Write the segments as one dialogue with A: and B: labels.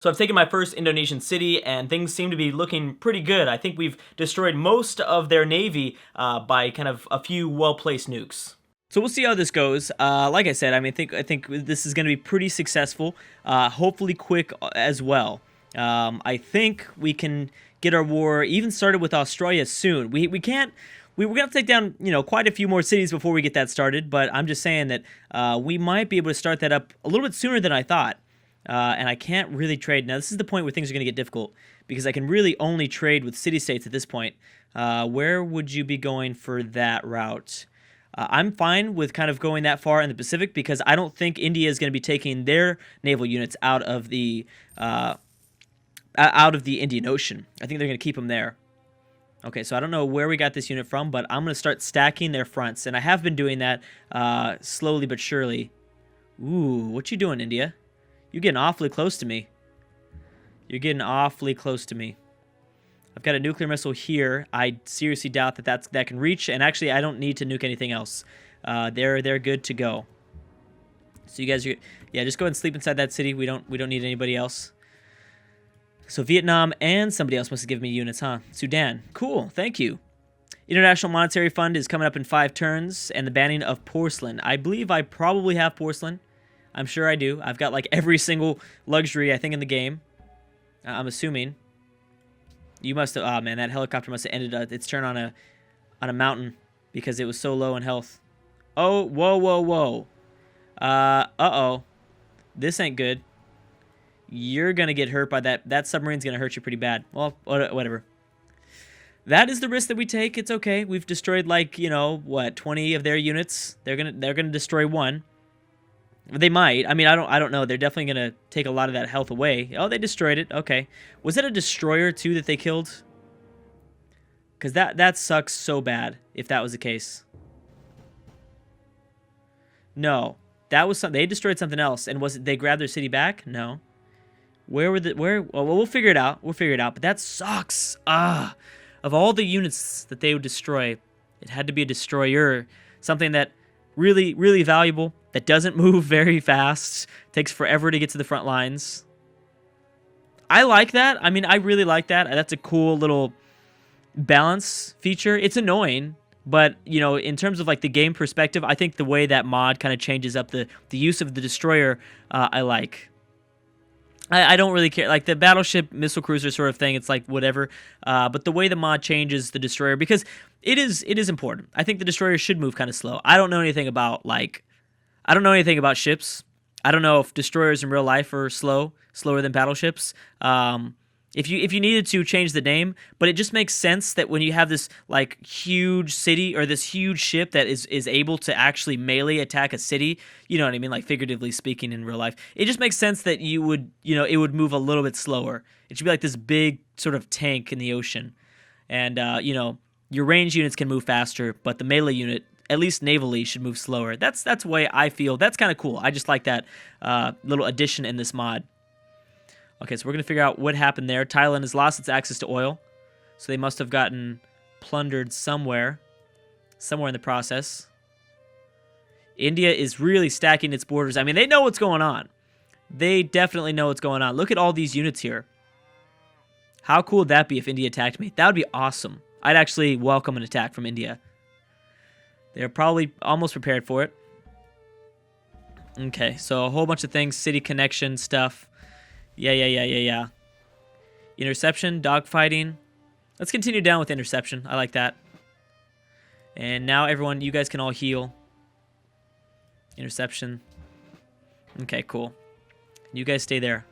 A: So I've taken my first Indonesian city, and things seem to be looking pretty good. I think we've destroyed most of their navy by kind of a few well-placed nukes. So we'll see how this goes. Like I said, I think this is going to be pretty successful. Hopefully quick as well. I think we can get our war even started with Australia soon. We can't. We're gonna have to take down, quite a few more cities before we get that started. But I'm just saying that we might be able to start that up a little bit sooner than I thought. And I can't really trade. Now, this is the point where things are going to get difficult, because I can really only trade with city-states at this point. Where would you be going for that route? I'm fine with kind of going that far in the Pacific, because I don't think India is going to be taking their naval units out of the Indian Ocean. I think they're going to keep them there. Okay, so I don't know where we got this unit from, but I'm going to start stacking their fronts, and I have been doing that slowly but surely. Ooh, what you doing, India? You're getting awfully close to me. You're getting awfully close to me. I've got a nuclear missile here. I seriously doubt that can reach, and actually I don't need to nuke anything else. They're good to go. So you guys are, yeah, just go ahead and sleep inside that city. We don't need anybody else. So Vietnam and somebody else must have given me units, huh? Sudan. Cool, thank you. International Monetary Fund is coming up in 5 turns, and the banning of porcelain. I believe I probably have porcelain. I'm sure I do. I've got like every single luxury, I think, in the game. I'm assuming. You must have... Oh, man, that helicopter must have ended its turn on a mountain because it was so low in health. Oh, whoa, whoa, whoa. Uh-oh. This ain't good. You're going to get hurt by that. That submarine's going to hurt you pretty bad. Well, whatever. That is the risk that we take. It's okay. We've destroyed, like, what, 20 of their units? They're gonna destroy one. They might. I mean, I don't know. They're definitely going to take a lot of that health away. Oh, they destroyed it. Okay. Was it a destroyer, too, that they killed? Because that sucks so bad, if that was the case. No. That was something. They destroyed something else. And was it they grabbed their city back? No. Where were the... Where... Well, we'll figure it out. We'll figure it out. But that sucks. Ah. Of all the units that they would destroy, it had to be a destroyer. Something that really, really valuable. That doesn't move very fast. Takes forever to get to the front lines. I like that. I mean, I really like that. That's a cool little balance feature. It's annoying, but, in terms of, like, the game perspective, I think the way that mod kind of changes up the use of the destroyer, I like. I don't really care. Like, the battleship missile cruiser sort of thing, it's like, whatever. But the way the mod changes the destroyer, because it is important. I think the destroyer should move kind of slow. I don't know anything about, like... I don't know anything about ships. I don't know if destroyers in real life are slower than battleships. If you needed to change the name, but it just makes sense that when you have this like huge city or this huge ship that is able to actually melee attack a city, you know what I mean, like figuratively speaking in real life, it just makes sense that you would, it would move a little bit slower. It should be like this big sort of tank in the ocean, and your range units can move faster, but the melee unit, at least navally, should move slower. That's the way I feel. That's kind of cool. I just like that little addition in this mod. Okay, so we're going to figure out what happened there. Thailand has lost its access to oil, so they must have gotten plundered somewhere in the process. India is really stacking its borders. I mean, they know what's going on. They definitely know what's going on. Look at all these units here. How cool would that be if India attacked me? That would be awesome. I'd actually welcome an attack from India. They're probably almost prepared for it. Okay, so a whole bunch of things. City connection stuff. Yeah. Interception, dogfighting. Let's continue down with interception. I like that. And now everyone, you guys can all heal. Interception. Okay, cool. You guys stay there.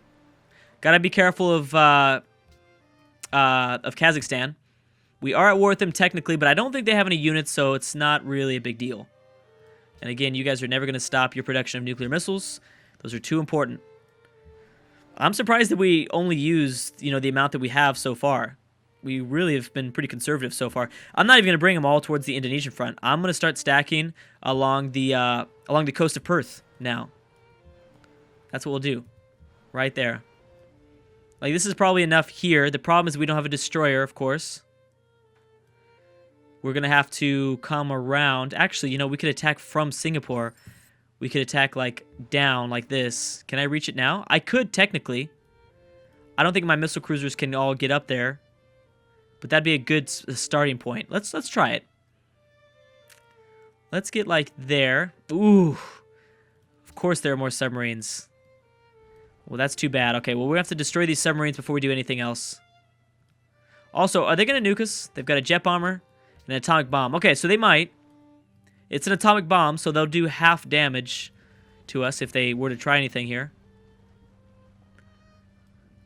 A: Gotta be careful of Kazakhstan. We are at war with them technically, but I don't think they have any units, so it's not really a big deal. And again, you guys are never going to stop your production of nuclear missiles. Those are too important. I'm surprised that we only used, the amount that we have so far. We really have been pretty conservative so far. I'm not even going to bring them all towards the Indonesian front. I'm going to start stacking along the coast of Perth now. That's what we'll do. Right there. Like, this is probably enough here. The problem is we don't have a destroyer, of course. We're going to have to come around. Actually, we could attack from Singapore. We could attack, like, down like this. Can I reach it now? I could, technically. I don't think my missile cruisers can all get up there, but that'd be a good starting point. Let's try it. Let's get like there. Ooh. Of course there are more submarines. Well, that's too bad. Okay, well, we have to destroy these submarines before we do anything else. Also, are they going to nuke us? They've got a jet bomber and an atomic bomb. Okay, so they might. It's an atomic bomb, so they'll do half damage to us if they were to try anything here.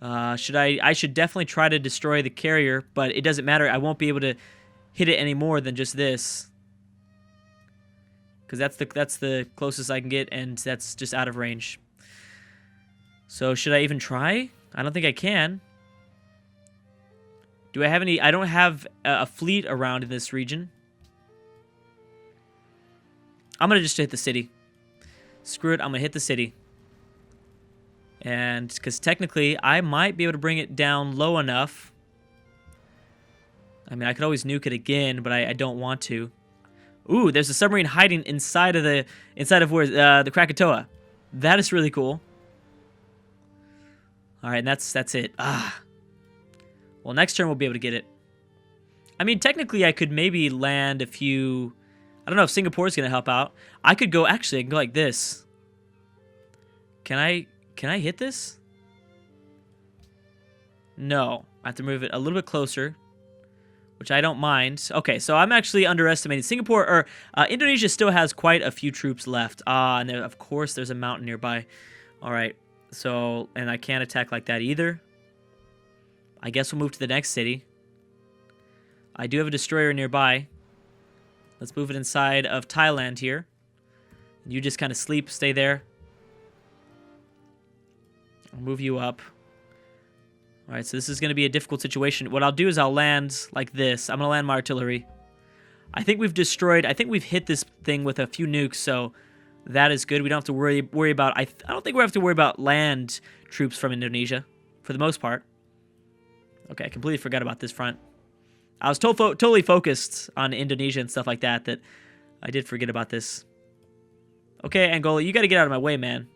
A: I should definitely try to destroy the carrier, but it doesn't matter. I won't be able to hit it any more than just this. Because that's the closest I can get, and that's just out of range. So should I even try? I don't think I can. Do I have any? I don't have a fleet around in this region. I'm going to just hit the city. Screw it, I'm going to hit the city. And because technically, I might be able to bring it down low enough. I mean, I could always nuke it again, but I don't want to. Ooh, there's a submarine hiding inside of where the Krakatoa. That is really cool. All right, and that's it. Well, next turn we'll be able to get it. I mean, technically, I could maybe land a few. I don't know if Singapore's gonna help out. I could go. Actually, I can go like this. Can I hit this? No, I have to move it a little bit closer, which I don't mind. Okay, so I'm actually underestimating Singapore, or Indonesia still has quite a few troops left. And there, of course, there's a mountain nearby. All right, so, and I can't attack like that either. I guess we'll move to the next city. I do have a destroyer nearby. Let's move it inside of Thailand here. You just kind of sleep, stay there. I'll move you up. All right, so this is going to be a difficult situation. What I'll do is I'll land like this. I'm going to land my artillery. I think we've hit this thing with a few nukes, so that is good. We don't have to worry about, I don't think we have to worry about land troops from Indonesia, for the most part. Okay, I completely forgot about this front. I was totally focused on Indonesia and stuff like that I did forget about this. Okay, Angola, you got to get out of my way, man.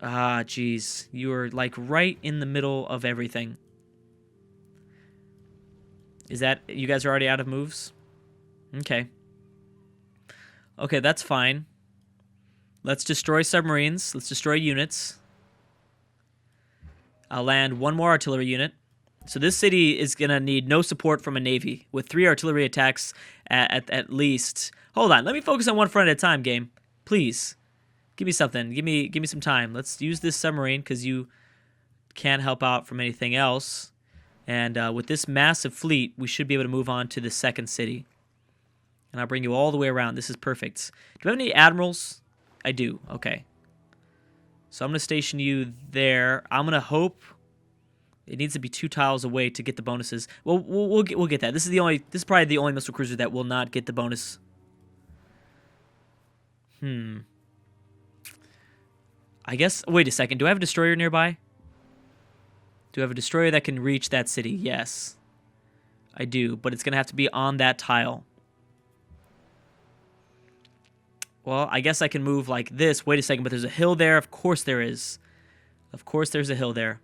A: Jeez. You are, like, right in the middle of everything. Is that... You guys are already out of moves? Okay. Okay, that's fine. Let's destroy submarines. Let's destroy units. I'll land one more artillery unit. So this city is going to need no support from a navy, with 3 artillery attacks at least. Hold on, let me focus on one front at a time, game. Please. Give me something. Give me some time. Let's use this submarine, because you can't help out from anything else. And with this massive fleet, we should be able to move on to the second city. And I'll bring you all the way around. This is perfect. Do I have any admirals? I do. Okay. So I'm going to station you there. I'm going to hope... It needs to be 2 tiles away to get the bonuses. Well, we'll get that. This is probably the only missile cruiser that will not get the bonus. I guess. Wait a second. Do I have a destroyer nearby? Do I have a destroyer that can reach that city? Yes, I do. But it's gonna have to be on that tile. Well, I guess I can move like this. Wait a second. But there's a hill there. Of course there is. Of course there's a hill there.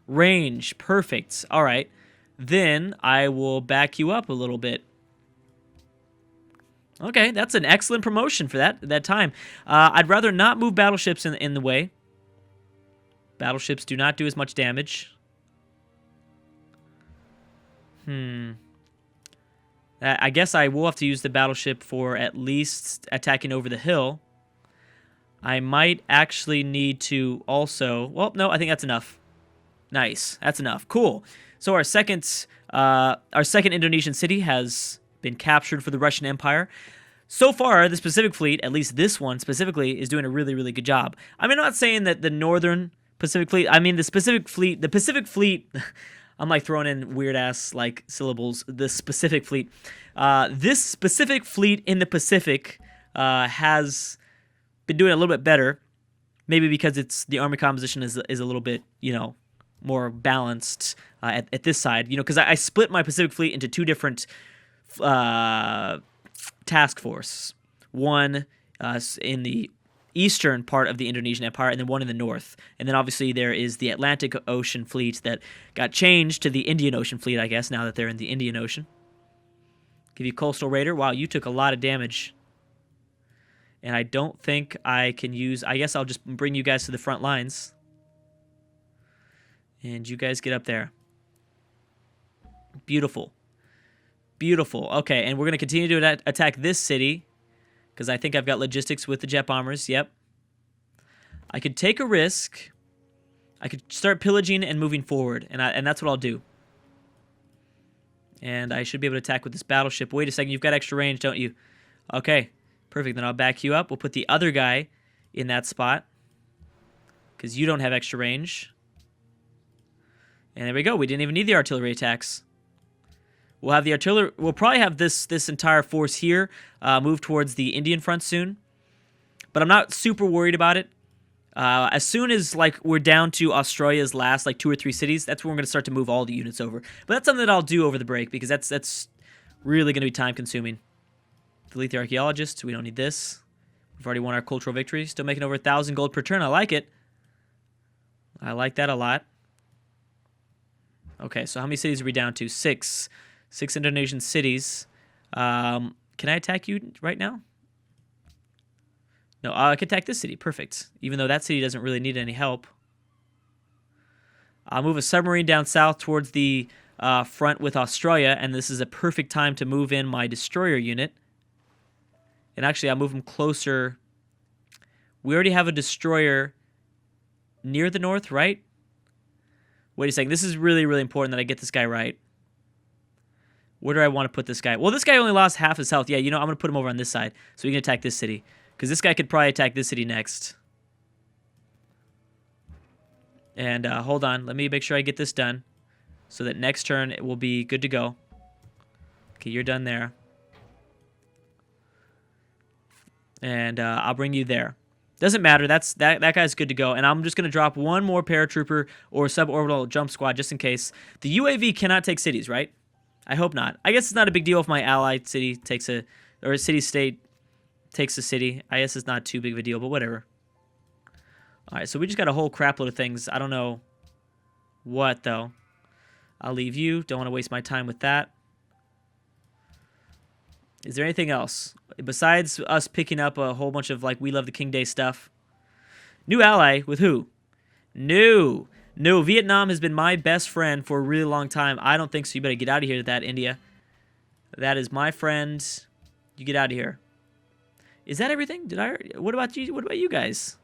A: Range, perfect. All right, then I will back you up a little bit. Okay, that's an excellent promotion for that time. I'd rather not move battleships in the way. Battleships do not do as much damage. I guess I will have to use the battleship for at least attacking over the hill. I might actually need to also... Well, no, I think that's enough. Nice. That's enough. Cool. So our second Indonesian city has been captured for the Russian Empire. So far, the Pacific Fleet, at least this one specifically, is doing a really, really good job. I mean, I'm not saying that the Northern Pacific Fleet... I mean, the Pacific Fleet... I'm like throwing in weird-ass like syllables. The Pacific Fleet. This specific fleet in the Pacific has been doing a little bit better. Maybe because the army composition is a little bit, more balanced at this side, because I split my Pacific Fleet into 2 different task force. One in the eastern part of the Indonesian Empire, and then one in the north. And then obviously there is the Atlantic Ocean fleet that got changed to the Indian Ocean fleet, I guess, now that they're in the Indian Ocean. Give you Coastal Raider. Wow, you took a lot of damage. And I don't think I can use... I guess I'll just bring you guys to the front lines. And you guys get up there. Beautiful. Beautiful. Okay, and we're going to continue to attack this city, because I think I've got logistics with the jet bombers. Yep. I could take a risk. I could start pillaging and moving forward, and that's what I'll do. And I should be able to attack with this battleship. Wait a second, you've got extra range, don't you? Okay, perfect. Then I'll back you up. We'll put the other guy in that spot, because you don't have extra range. And there we go. We didn't even need the artillery attacks. We'll have the artillery. We'll probably have this entire force here move towards the Indian front soon, but I'm not super worried about it. As soon as like we're down to Australia's last like 2 or 3 cities, that's when we're going to start to move all the units over. But that's something that I'll do over the break, because that's really going to be time consuming. Delete the archaeologists. We don't need this. We've already won our cultural victory. Still making over 1,000 gold per turn. I like it. I like that a lot. Okay, so how many cities are we down to? 6. 6 Indonesian cities. Can I attack you right now? No, I can attack this city. Perfect. Even though that city doesn't really need any help. I'll move a submarine down south towards the front with Australia, and this is a perfect time to move in my destroyer unit. And actually, I'll move them closer. We already have a destroyer near the north, right? Wait a second. This is really, really important that I get this guy right. Where do I want to put this guy? Well, this guy only lost half his health. Yeah, you know, I'm going to put him over on this side so he can attack this city. Because this guy could probably attack this city next. And hold on. Let me make sure I get this done so that next turn it will be good to go. Okay, you're done there. And I'll bring you there. Doesn't matter. That guy's good to go. And I'm just going to drop one more paratrooper or suborbital jump squad just in case. The UAV cannot take cities, right? I hope not. I guess it's not a big deal if my allied city takes a... or a city-state takes a city. I guess it's not too big of a deal, but whatever. Alright, so we just got a whole crapload of things. I don't know what, though. I'll leave you. Don't want to waste my time with that. Is there anything else? Besides us picking up a whole bunch of, like, We Love the King Day stuff. New ally with who? No. No, Vietnam has been my best friend for a really long time. I don't think so. You better get out of here, that India. That is my friend. You get out of here. Is that everything? What about you? What about you guys?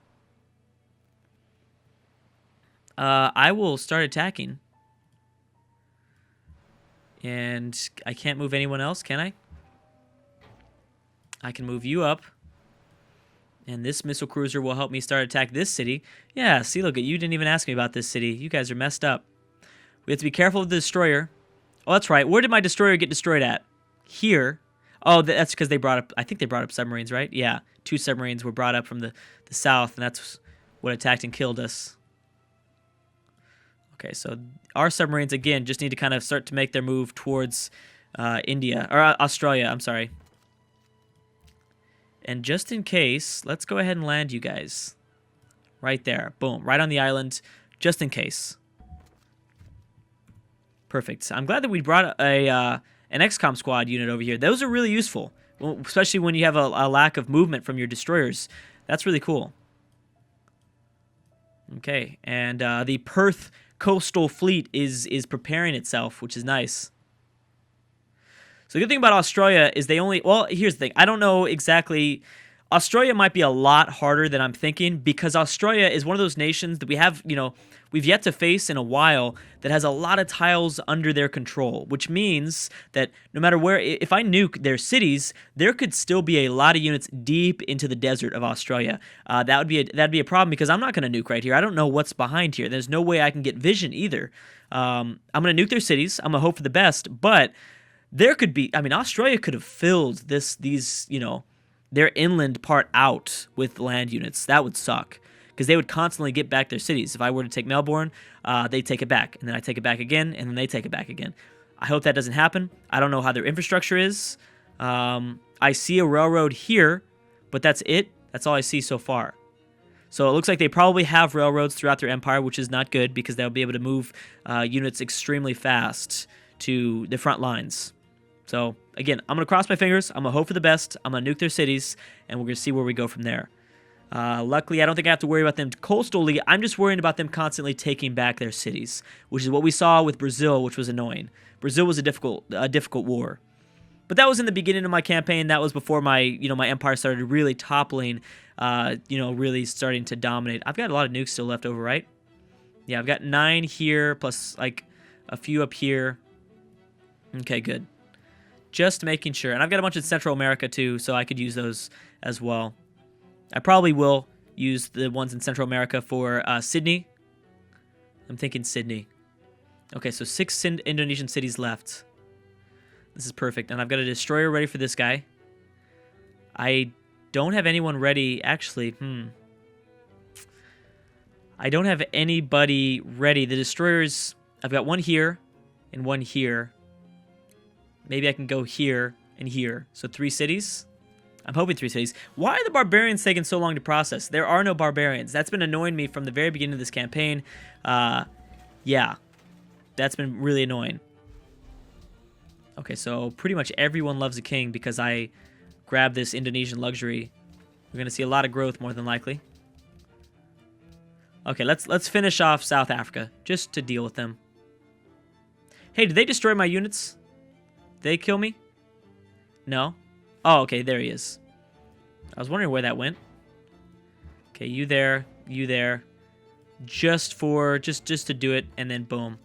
A: I will start attacking. And I can't move anyone else, can I? I can move you up. And this missile cruiser will help me start attack this city. Yeah, see, look, you didn't even ask me about this city. You guys are messed up. We have to be careful with the destroyer. Oh, that's right. Where did my destroyer get destroyed at? Here. Oh, that's because they brought up... I think they brought up submarines, right? Yeah, 2 submarines were brought up from the south, and that's what attacked and killed us. Okay, so our submarines, again, just need to kind of start to make their move towards India. Or Australia, I'm sorry. And just in case, let's go ahead and land you guys. Right there. Boom. Right on the island. Just in case. Perfect. I'm glad that we brought an XCOM squad unit over here. Those are really useful. Especially when you have a lack of movement from your destroyers. That's really cool. Okay. And the Perth coastal fleet is preparing itself, which is nice. So the good thing about Australia is they only... Well, here's the thing. I don't know exactly... Australia might be a lot harder than I'm thinking because Australia is one of those nations that we have, you know, we've yet to face in a while that has a lot of tiles under their control, which means that no matter where... If I nuke their cities, there could still be a lot of units deep into the desert of Australia. That'd be a problem because I'm not going to nuke right here. I don't know what's behind here. There's no way I can get vision either. I'm going to nuke their cities. I'm going to hope for the best, but... There could be, I mean, Australia could have filled these, you know, their inland part out with land units. That would suck because they would constantly get back their cities. If I were to take Melbourne, they'd take it back, and then I take it back again, and then they take it back again. I hope that doesn't happen. I don't know how their infrastructure is. I see a railroad here, but that's it. That's all I see so far. So it looks like they probably have railroads throughout their empire, which is not good because they'll be able to move units extremely fast to the front lines. So again, I'm going to cross my fingers. I'm going to hope for the best. I'm going to nuke their cities, and we're going to see where we go from there. Luckily, I don't think I have to worry about them coastally. I'm just worrying about them constantly taking back their cities, which is what we saw with Brazil, which was annoying. Brazil was a difficult war. But that was in the beginning of my campaign. That was before my empire started really toppling, really starting to dominate. I've got a lot of nukes still left over, right? Yeah, I've got 9 here, plus like a few up here. Okay, good. Just making sure. And I've got a bunch in Central America too, so I could use those as well. I probably will use the ones in Central America for Sydney. I'm thinking Sydney. Okay, so 6 Indonesian cities left. This is perfect. And I've got a destroyer ready for this guy. I don't have anyone ready. Actually, I don't have anybody ready. The destroyers, I've got one here and one here. Maybe I can go here and here. So 3 cities. I'm hoping 3 cities. Why are the barbarians taking so long to process? There are no barbarians. That's been annoying me from the very beginning of this campaign. Yeah. That's been really annoying. Okay, so pretty much everyone loves a king because I grabbed this Indonesian luxury. We're going to see a lot of growth more than likely. Okay, let's finish off South Africa just to deal with them. Hey, did they destroy my units? Did they kill me? No? Oh, okay, there he is. I was wondering where that went. Okay, you there, you there. Just to do it, and then boom.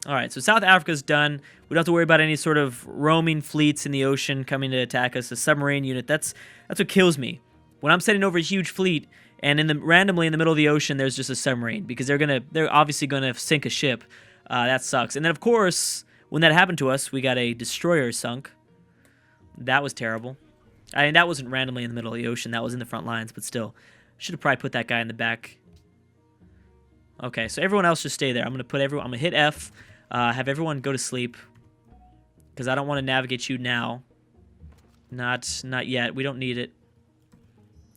A: All right, so South Africa's done. We don't have to worry about any sort of roaming fleets in the ocean coming to attack us. A submarine unit, that's what kills me. When I'm sending over a huge fleet, and randomly in the middle of the ocean, there's just a submarine because they're obviously gonna sink a ship. That sucks. And then of course, when that happened to us, we got a destroyer sunk. That was terrible. I mean, that wasn't randomly in the middle of the ocean. That was in the front lines, but still, should have probably put that guy in the back. Okay, so everyone else just stay there. I'm gonna hit F. Have everyone go to sleep because I don't want to navigate you now. Not yet. We don't need it.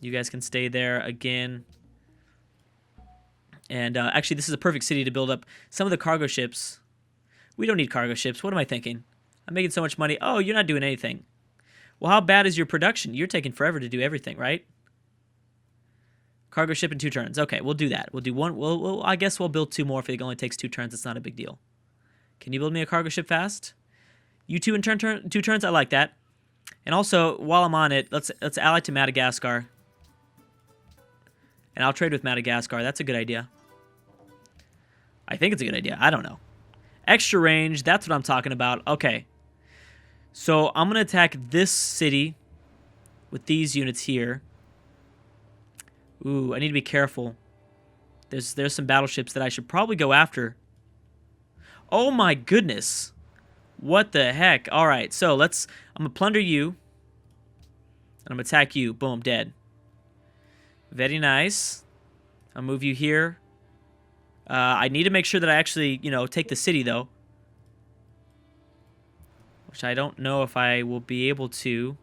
A: You guys can stay there again. And actually, this is a perfect city to build up some of the cargo ships. We don't need cargo ships. What am I thinking? I'm making so much money. Oh, you're not doing anything. Well, how bad is your production? You're taking forever to do everything, right? Cargo ship in 2 turns. Okay, we'll do that. We'll do one. I guess we'll build 2 more if it only takes 2 turns. It's not a big deal. Can you build me a cargo ship fast? You 2 in 2 turns? I like that. And also, while I'm on it, let's ally to Madagascar. And I'll trade with Madagascar. That's a good idea. I think it's a good idea. I don't know. Extra range. That's what I'm talking about. Okay. So I'm going to attack this city with these units here. Ooh, I need to be careful. There's some battleships that I should probably go after. Oh my goodness. What the heck? All right, so I'm going to plunder you. And I'm going to attack you. Boom, dead. Very nice. I'll move you here. I need to make sure that I actually, take the city, though. Which I don't know if I will be able to.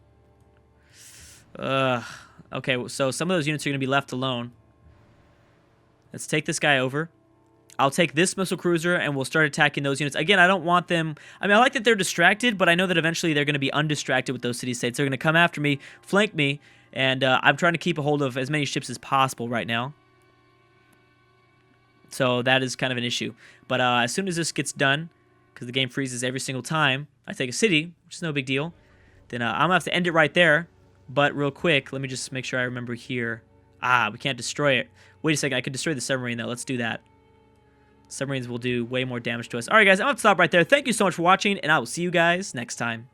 A: Okay, so some of those units are going to be left alone. Let's take this guy over. I'll take this missile cruiser, and we'll start attacking those units. Again, I don't want them... I mean, I like that they're distracted, but I know that eventually they're going to be undistracted with those city-states. They're going to come after me, flank me, and I'm trying to keep a hold of as many ships as possible right now. So that is kind of an issue. But as soon as this gets done, because the game freezes every single time, I take a city, which is no big deal, then I'm going to have to end it right there. But real quick, let me just make sure I remember here. We can't destroy it. Wait a second, I could destroy the submarine, though. Let's do that. Submarines will do way more damage to us. All right, guys, I'm going to stop right there. Thank you so much for watching, and I will see you guys next time.